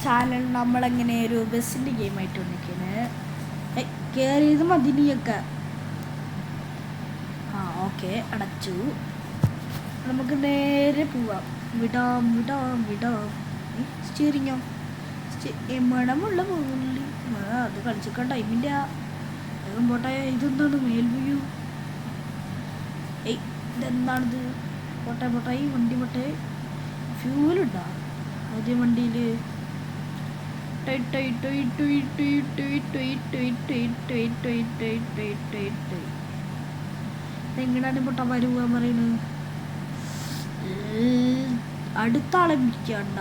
Channel നമ്മളെങ്ങനെ ഒരു ബസ്സിൻ്റെ ഗെയിമായിട്ട് വന്നിരിക്കുന്നത്. കയറിയത് മതിനിയൊക്കെ. ഓക്കെ, അടച്ചു. നമുക്ക് നേരെ പോവാം. വിടാം വിടാം വിടാം. സ്റ്റിയറിങ്ങോ മണമുള്ള പുള്ളി അത് കളിച്ചേക്കാൻ ടൈമില്ല. വേഗം പോട്ടെ. ഇതെന്താണ് മേൽവ്യൂ? ഇതെന്താണിത്? പോട്ടെ പോട്ടെ. ഈ വണ്ടി പോട്ടെ. ഫ്യൂലുണ്ടോ ആദ്യം വണ്ടിയിൽ? എങ്ങനെയാണ് പൊട്ടന്മാർ പോകാൻ പറയുന്നത്? അടുത്ത ആളെ വിളിക്കണ്ട.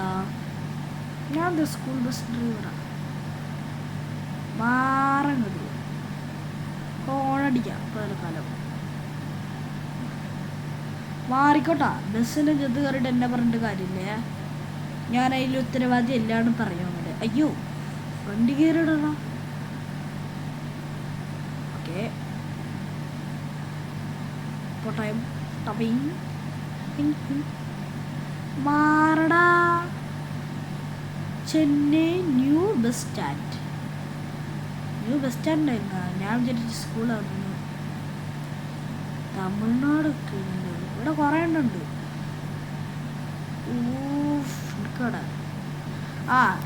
ഞാൻ സ്കൂൾ ബസ് ഡ്രൈവറാണ്. മാറങ്ങത് ഹോണടിക്കാം. കാലം മാറിക്കോട്ടാ. ബസ്സിൻ്റെ ചെത്ത് കയറിയിട്ട് എന്നെ പറഞ്ഞിട്ട് കാര്യമില്ലേ. ഞാൻ അതിൽ ഉത്തരവാദി എല്ലാവരും പറയാൻ വേണ്ടി. അയ്യോ, വണ്ടി കയറിയിടണം. ഓക്കെ, കോട്ടയം മാറടാ. Chennai new bus stand. New bus stand ആയിരുന്നു. ഞാൻ വിചാരിച്ച സ്കൂളായിരുന്നു. തമിഴ്നാടൊക്കെ ഉണ്ട് ഇവിടെ, കുറേ എണ്ണുണ്ട്.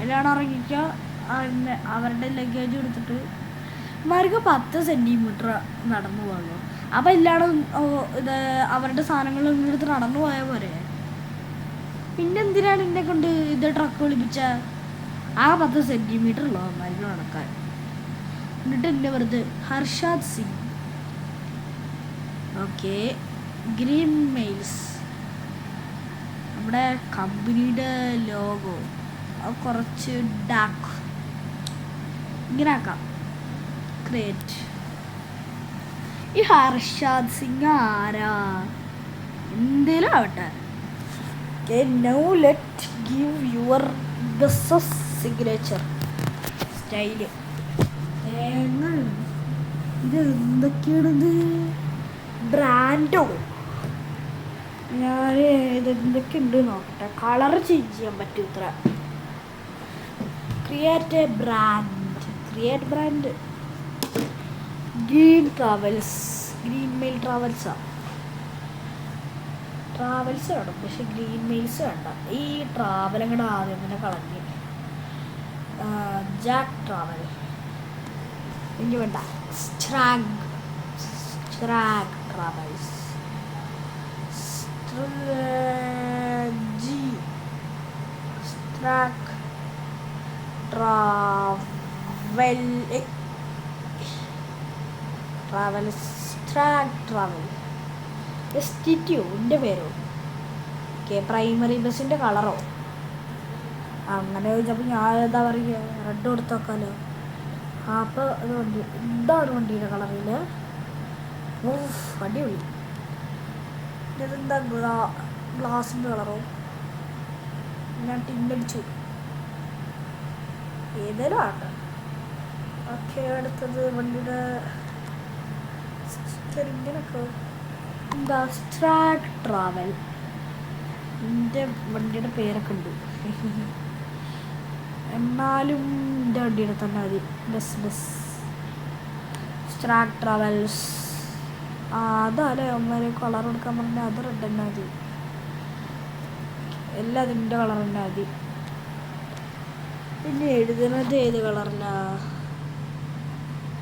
എല്ലാവരും ഇറങ്ങിക്കുക. അവരുടെ ലഗേജ് എടുത്തിട്ട് മാർക്ക് 10 സെൻറ്റിമീറ്റർ നടന്നു പോകുള്ളൂ. അപ്പം എല്ലാവരും ഇത് അവരുടെ സാധനങ്ങൾ എടുത്ത് നടന്നു പോയാൽ പോരെ. പിന്നെന്തിനാണ് എന്നെ കൊണ്ട് ഇത് ട്രക്ക് വിളിപ്പിച്ച? 10 സെൻറ്റിമീറ്റർ ഉള്ളൂ അവന്മാർക്ക് നടക്കാൻ. എന്നിട്ട് എൻ്റെ വെറുതെ Harshad Singh. Okay, green mails നമ്മുടെ കമ്പനിയുടെ ലോഗോ. അത് കുറച്ച് ഡാർക്ക് ഇങ്ങനെ ആക്കാം. ക്രിയേറ്റ്. ഈ ഹർഷാദ് സിംഗ് ആരാ? എന്തേലും ആവട്ടെ. Now let give your buses signature style. ഇത് എന്തൊക്കെയാണിത്? ബ്രാൻഡോ? ഞാൻ ഇതെന്തൊക്കെ ഉണ്ട് നോക്കട്ടെ. കളർ ചേഞ്ച് ചെയ്യാൻ പറ്റും ഇത്ര. Create a brand. Create brand. Green travels. Green mail ട്രാവൽസാണ്. ട്രാവൽസ് വേണം, പക്ഷെ ഗ്രീൻ മെയിൽസ് വേണ്ട. ഈ ട്രാവൽ അങ്ങോട്ട് ആദ്യം തന്നെ കളഞ്ഞ്. ജാക്ക് ട്രാവൽ ഇനി വേണ്ട. സ്ട്രാഗ് ട്രാവൽസ്. ട്രാവൽ എൻ്റെ പേരോ? ഓക്കെ, പ്രൈമറി ബസ്സിൻ്റെ കളറോ? അങ്ങനെ ചോദിച്ചപ്പോൾ ഞാൻ എന്താ പറയുക, റെഡ് കൊടുത്ത് വെക്കാമല്ലോ. അപ്പോൾ അത് വണ്ടി ഇതാണ് വണ്ടിയുടെ കളറിൽ. അടിപൊളി. ഇതെന്താ ഗ്ലാസിൻ്റെ കളറോ? ഞാൻ ടിന്നടിച്ചു. ഏതെങ്കിലും ആട്ടെ. ഓക്കെ, അടുത്തത് വണ്ടിയുടെ ഇങ്ങനൊക്കെ എന്താ? സ്ട്രാഗ് ട്രാവൽ. എൻ്റെ വണ്ടിയുടെ പേരൊക്കെ ഉണ്ട്. എന്നാലും എൻ്റെ വണ്ടിയുടെ തന്നെ മതി. ബസ് സ്ട്രാഗ് ട്രാവൽസ്. അതല്ലേ അമ്മ കളർ എടുക്കാൻ പറഞ്ഞാൽ അത് റെഡ് തന്നെ മതി. എല്ലാം അതിൻ്റെ കളർ തന്നെ മതി. പിന്നെ എഴുതുന്നത് ഏത് കളറിലാണ്?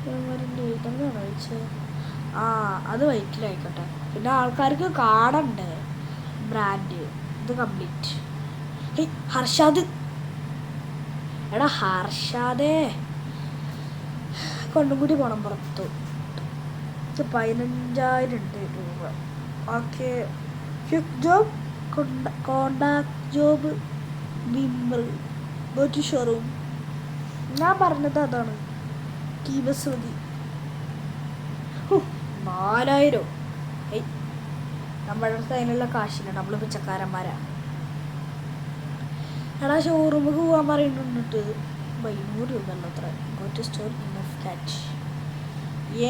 എഴുതുന്നതാണ് കഴിച്ചത്. അത് വൈറ്റിലായിക്കോട്ടെ. പിന്നെ ആൾക്കാർക്ക് കാണണ്ടേ ബ്രാൻഡ്. ഇത് കംപ്ലീറ്റ്. ഹർഷാദ്. എടാ ഹർഷാദേ, കൊണ്ടും കൂടി പോണം പുറത്തു. 15,000 രൂപ. Okay, quick job, contact job, വിമ്മർ, ഗോ ടു ഷോറൂം. ഞാൻ പറഞ്ഞത് അതാണ്. കീ ബസ് മതി. 4,000. നമ്മുടെ അതിനുള്ള കാശില്ല. നമ്മൾ പിച്ചക്കാരന്മാരാണ്. എടാ ഷോറൂമിൽ പോകാൻ പറയുന്നുണ്ട്. 500 രൂപ ഉള്ളൂ അത്ര. Go to store enough catch.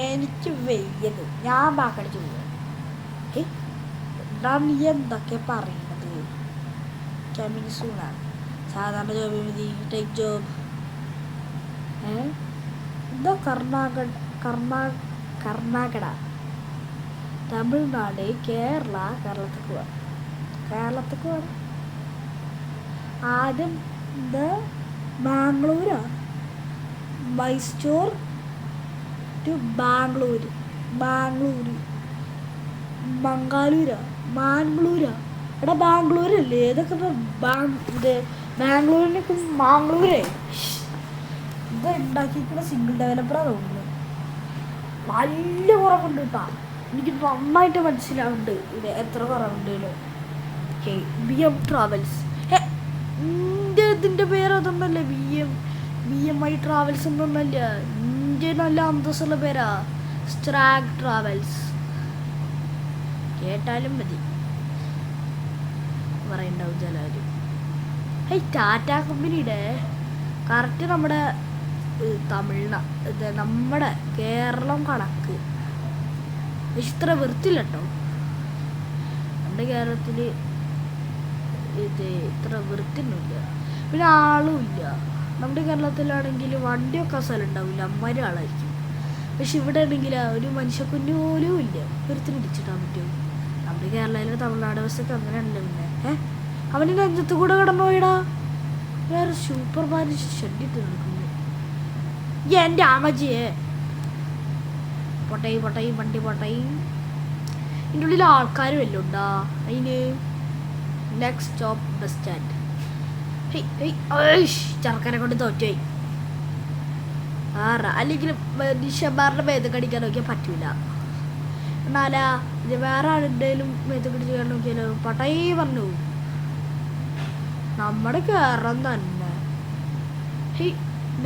എനിക്ക് വയ്യത്. ഞാൻ ബാക്കടിച്ച് പോവാം. എന്താ നീ എന്തൊക്കെ പറയുന്നത്? കമ്മിങ് സൂൺ ആണ്. സാധാരണ ജോബ് മതി, ടേക്ക് ജോബ്. എന്താ കർണാടക, തമിഴ്നാട്, കേരളത്തേക്ക് പോവാം. ആദ്യം എന്താ ബാംഗ്ലൂരാ, മൈസൂർ ടു ബാംഗ്ലൂര്, മാംഗ്ലൂരാ. എടാ ബാംഗ്ലൂരല്ലേ, ഏതൊക്കെ ഇത് ബാംഗ്ലൂരിനൊക്കെ മാംഗ്ലൂരേ. ഇത് ഉണ്ടാക്കിയിരിക്കുന്ന സിംഗിൾ ഡെവലപ്പറാണ് തോന്നുന്നത്. നല്ല കുറവുണ്ട് കേട്ടോ, എനിക്ക് നന്നായിട്ട് മനസ്സിലാവുന്നുണ്ട് ഇത് എത്ര കുറവുണ്ടല്ലോ. BM ട്രാവൽസ്, ഇതിൻ്റെ പേര് അതൊന്നല്ലേ, BMI ട്രാവൽസ് ഒന്നല്ല, ഇന്ത്യ നല്ല അന്തസ്സുള്ള പേരാ, സ്ട്രാഗ് ട്രാവൽസ്. കേട്ടാലും മതി, പറയണ്ടാവും ചിലവരും. ടാറ്റ കമ്പനിയുടെ കറക്റ്റ് നമ്മുടെ നമ്മുടെ കേരളം കണക്ക് ഇത്ര വൃത്തിയില്ല കേട്ടോ. നമ്മുടെ കേരളത്തിൽ ഇത് ഇത്ര വൃത്തിയൊന്നുമില്ല, പിന്നെ ആളും ഇല്ല. നമ്മുടെ കേരളത്തിലാണെങ്കിൽ വണ്ടിയൊക്കെ സ്ഥലം ഉണ്ടാവില്ല, അമ്മമാരും ആളായിരിക്കും. പക്ഷെ ഇവിടെ ആണെങ്കിൽ ഒരു മനുഷ്യക്കുഞ്ഞു പോലും ഇല്ല, ഒരുത്തിന് ഇടിച്ചിട്ടാൻ പറ്റുമോ. നമ്മുടെ കേരളത്തിലെ തമിഴ്നാട് ബസ്സൊക്കെ അങ്ങനെയല്ല. പിന്നെ അവന് നെഞ്ചത്ത് കൂടെ കിടന്നു പോയിടാ, വേറെ സൂപ്പർമാൻ ഷെഡിട്ട് നടക്കുന്നു. എൻ്റെ ആമജിയെ പൊട്ടയും വണ്ടി പൊട്ടയും. ഇതിൻ്റെ ഉള്ളിൽ ആൾക്കാരും വല്ലതും ഉണ്ടാ അതിന്. Next stop bus stand. ചെറുക്കനെ കൊണ്ട് തോറ്റുപോയി. അല്ലെങ്കിൽ നിഷന്മാരുടെ മേത്ത് കടിക്കാൻ നോക്കിയാൽ പറ്റൂല. എന്നാലാ ഇത് വേറെ ആരുടെയും മേത്ത് കടിക്കാൻ നോക്കിയാലോ പട്ടായി പറഞ്ഞു. നമ്മുടെ കേരളം തന്നെ.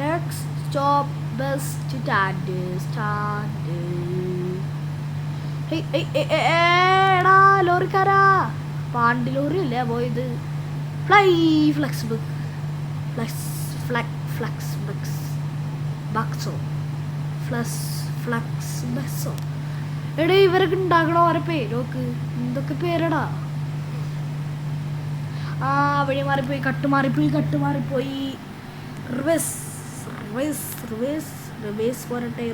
Next stop bus stand. എടാ ലോറിക്കാരാ, പാണ്ടി ലോറി അല്ലേ പോയത്. ബക്സോ. എടാ ഇവരൊക്കെ ഉണ്ടാക്കണോ ഓരോ പേരൊക്കെ, എന്തൊക്കെ പേരടാ. വഴി മാറിപ്പോയി, കട്ട് മാറിപ്പോയി. റിവേഴ്സ് പോരട്ടെ.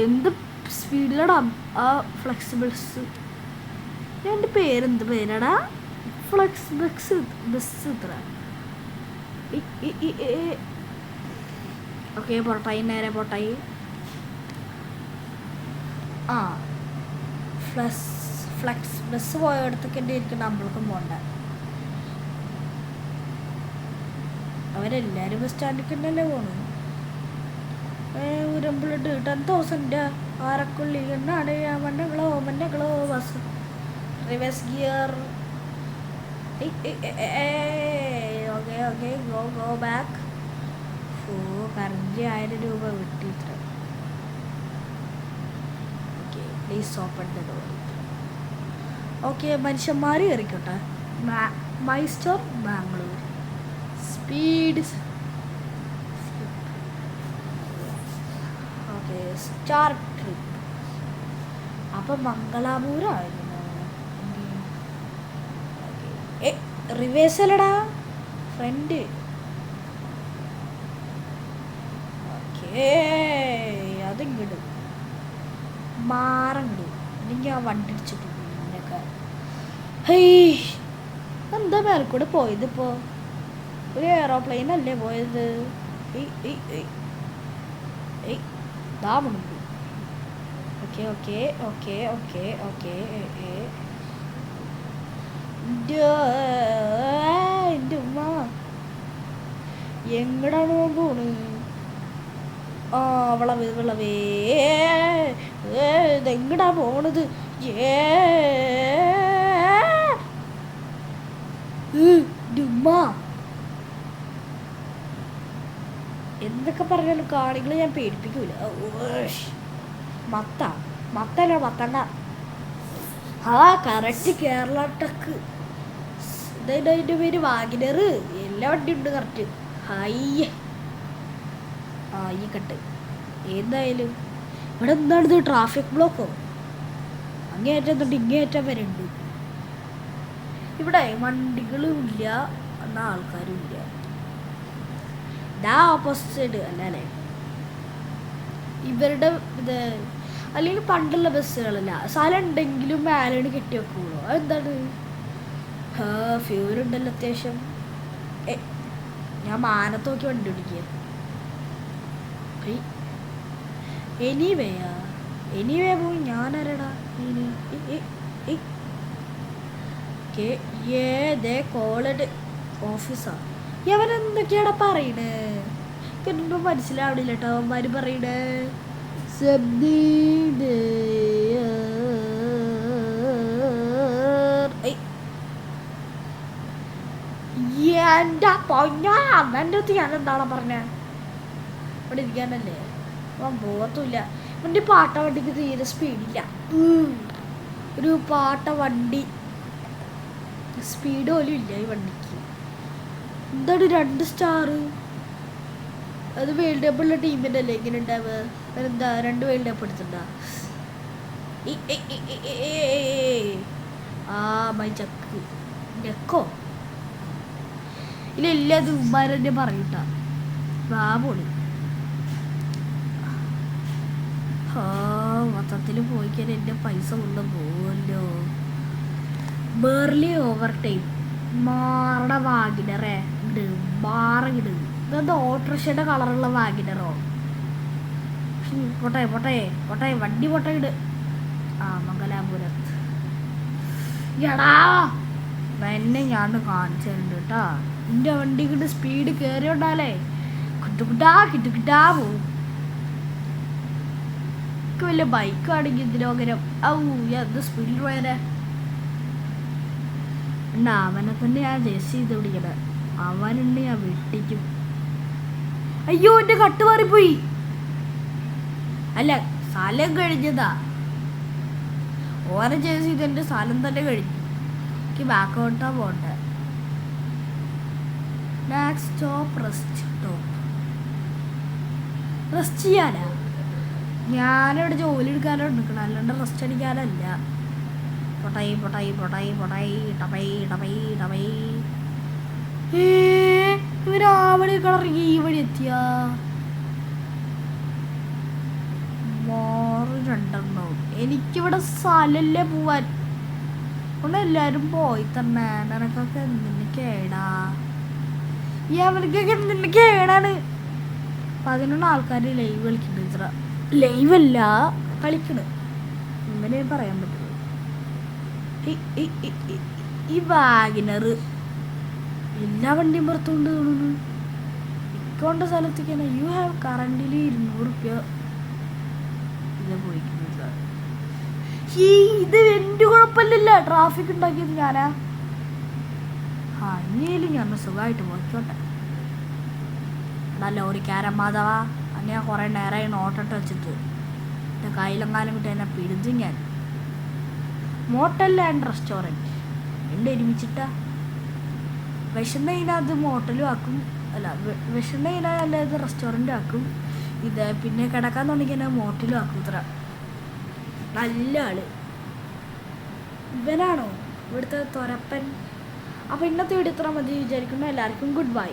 എന്ത് സ്പീഡിലടാ ആ ഫ്ലെക്സിബിൾസ്. എൻ്റെ പേരെന്ത് പേരാടാ, ഫ്ലെക്സ് ബസ് ഇത്ര. ഓക്കെ പോട്ടായി, നേരെ പോട്ടായി. ഫ്ലെക്സ് ബസ് പോയടത്തൊക്കെ എൻ്റെ ഇരിക്കും, നമ്മൾക്കും പോണ്ട. അവരെല്ലാവരും ബസ് സ്റ്റാൻഡിൽ തന്നെയല്ലേ പോണു. ഉരമ്പിളിട്ട് 10,000 ആരക്കുള്ളി എന്നാണ് മണ്ണകളോ bus. Reverse gear. Okay go back. Current 1000 രൂപ വിട്ടിത്ര. Okay please open the door. Okay മനുഷ്യന്മാർ കയറിക്കോട്ടെ. മൈസ്റ്റർ Bangalore. Speed. Okay start trip. അപ്പം മംഗളാപുരമായിരുന്നു. റിവേഴ്സ് അല്ലടാ, ഫ്രണ്ട്. ഓക്കേ അതിങ്ങോട്ട് മാറണ്ട്, അല്ലെങ്കിൽ ആ വണ്ടി അടിച്ചിട്ടുണ്ട്. എന്താ മേൽക്കൂടെ പോയത് ഇപ്പോൾ? ഒരു എയറോപ്ലെയിൻ അല്ലേ പോയത്? മുൻപ്. ഓക്കെ എൻ്റെ ഉമ്മ എങ്ങടാണ് പോണ്? വിളവേ ഇതെങ്ങടാ പോണത്? ഉമ്മ എന്തൊക്കെ പറഞ്ഞാലും കാണികൾ ഞാൻ പേടിപ്പിക്കൂല. മത്തണ്ട. കറക്റ്റ് കേരള ടക്ക്. അതിൻ്റെ പേര് വാഗനർ. എല്ലാ വണ്ടിയുണ്ട് കറക്റ്റ്. ഈ കട്ട്. എന്തായാലും ഇവിടെ എന്താണിത്, ട്രാഫിക് ബ്ലോക്കോ? അങ്ങേയറ്റം തൊട്ട് ഇങ്ങേയറ്റം വരെ ഉണ്ട്. ഇവിടെ വണ്ടികളും ഇല്ല എന്നാൽ ആൾക്കാരും ഇല്ല. ഇതാ ഓപ്പോസിറ്റ് അല്ല അല്ലേ ഇവരുടെ ഇത്. അല്ലെങ്കിൽ പണ്ടുള്ള ബസ്സുകളല്ല, സ്ഥലം ഉണ്ടെങ്കിലും മേലാണ് കെട്ടി വെക്കുള്ളൂ. അതെന്താണ്? ഫ്യൂൽ ഉണ്ടല്ലോ അത്യാവശ്യം. ഞാൻ മാനത്ത് നോക്കി വണ്ടി ഓടിക്കുക. എനിവേ പോയി ഞാനരടാ കോളേജ് ഓഫീസാ. അവനെന്തൊക്കെയാടാ പറയണേ? എനിക്കൊന്നും മനസ്സിലാവണില്ല കേട്ടോ അവന്മാര് പറയണേ. എൻ്റെ പൊന്നോ അമ്മേൻ്റെ അടുത്ത് ഞാൻ എന്താണ് പറഞ്ഞേ? ഇവിടെ ഇരിക്കാനല്ലേ അവൻ പോകത്തുമില്ല. എൻ്റെ പാട്ട വണ്ടിക്ക് തീരെ സ്പീഡില്ല. ഒരു പാട്ട വണ്ടി സ്പീഡ് പോലും ഇല്ല ഈ വണ്ടിക്ക്. എന്താണ് 2 സ്റ്റാർ? അത് വേൾഡ് കപ്പുള്ള ടീമിൻ്റെ അല്ലേ ഇങ്ങനെ ഉണ്ടാവുക? എന്താ 2 വേൾഡ് കപ്പ് എടുത്തിട്ടുണ്ടാ? മൈ ചക്ക് നെക്കോ ഇല്ല അത് ഉമ്മാരെന്നെ പറയൂട്ടാ. ബാബോളി മൊത്തത്തിൽ പോയിക്കാൻ എൻ്റെ പൈസ കൊണ്ട് പോവല്ലോ. ബേർലി ഓവർ ടൈം മാറണ വാഗിനറേ ഇട് മാറങ്ങിട്. ഇതെന്താ ഓട്ടോറിക്ഷയുടെ കളറുള്ള വാഗിനറോ? പോട്ടെ വണ്ടി പോട്ടെ ഇട്. മംഗലാപുരത്ത് എടാ എന്നെ ഞാൻ കാണിച്ചു തരുന്നുണ്ട് കേട്ടാ. എൻ്റെ വണ്ടിക്കിട്ട് സ്പീഡ് കയറി ഉണ്ടാലേ കിട്ടുകിട്ടാ പോവും. വലിയ ബൈക്കാണെങ്കിൽ ഇതിന് പകരം എന്ത് സ്പീഡിൽ പോയാലേ. അവനെ തന്നെ ഞാൻ ജസ്റ്റ് ചെയ്ത് പിടിക്കണേ. അവനുണ്ട് ഞാൻ വെട്ടിക്കും. അയ്യോ എൻ്റെ കട്ട് മാറിപ്പോയി. അല്ല സ്ഥലം കഴിഞ്ഞതാ. ഓരോ ചേച്ചി ഇതെൻ്റെ സ്ഥലം തന്നെ കഴിഞ്ഞു. എനിക്ക് ബാക്കോട്ടാ പോട്ടെ. റെസ്റ്റ് ചെയ്യാനാ ഞാനിവിടെ ജോലി എടുക്കാനോ നിൽക്കണം, അല്ലാണ്ട് റെസ്റ്റ് അടിക്കാനല്ല. ഇവരാവണി കളറിങ്ങി ഈ വഴി എത്തിയ രണ്ടെണ്ണവും. എനിക്കിവിടെ സ്ഥലല്ലേ പോവാൻ. അവിടെ എല്ലാരും പോയി തന്നെ. നിനക്കൊക്കെ എന്തിന് കേടാ? ഈ അവനക്കൊക്കെ എന്തിന് കേടാണ്? 11 ആൾക്കാർ ലൈവ് കളിക്കുന്നുണ്ട്. ഇത്ര ലൈവല്ല കളിക്കണ്, അങ്ങനെ പറയാൻ പറ്റുള്ളൂ. ഈ വാഗനർ എല്ലാ വണ്ടിയും പുറത്തുകൊണ്ട് തോന്നുന്നു. ഇക്കോണ്ട സ്ഥലത്തേക്ക് തന്നെ യു ഹാവ് കറണ്ടിലി 200 റുപ്യ ഇത് പോയിക്കുന്നത്. ഇത് എൻ്റെ കുഴപ്പമില്ല, ട്രാഫിക് ഉണ്ടാക്കിയത് ഞാനാ. ഇനിയും ഞാൻ സുഖമായിട്ട് പോയിക്കോട്ടെ. നല്ല ഒരു മാധവ അങ്ങനെ കുറേ നേരമായി നോട്ടിട്ട് വെച്ചിട്ട് എൻ്റെ കയ്യിലെങ്ങാനും കിട്ടി എന്നെ പിടിച്ചു ഞാൻ. മോട്ടൽ ആൻഡ് റെസ്റ്റോറൻറ്റ് എൻ്റെ ഒരുമിച്ചിട്ടാ. വിശന്ന ഇതിനകത്ത് മോട്ടലും ആക്കും, അല്ല വിശന്ന ഇതിനകത്ത് റെസ്റ്റോറൻറ്റും ആക്കും. ഇത് പിന്നെ കിടക്കാൻ തുടങ്ങിയാൽ മോട്ടലും ആക്കും. ഇത്ര നല്ല ആള് ഇവനാണോ ഇവിടുത്തെ തൊരപ്പൻ? അപ്പോൾ ഇന്നത്തെ വീഡിയോ ഇത്ര മതി വിചാരിക്കുന്നു. എല്ലാവർക്കും ഗുഡ് ബൈ.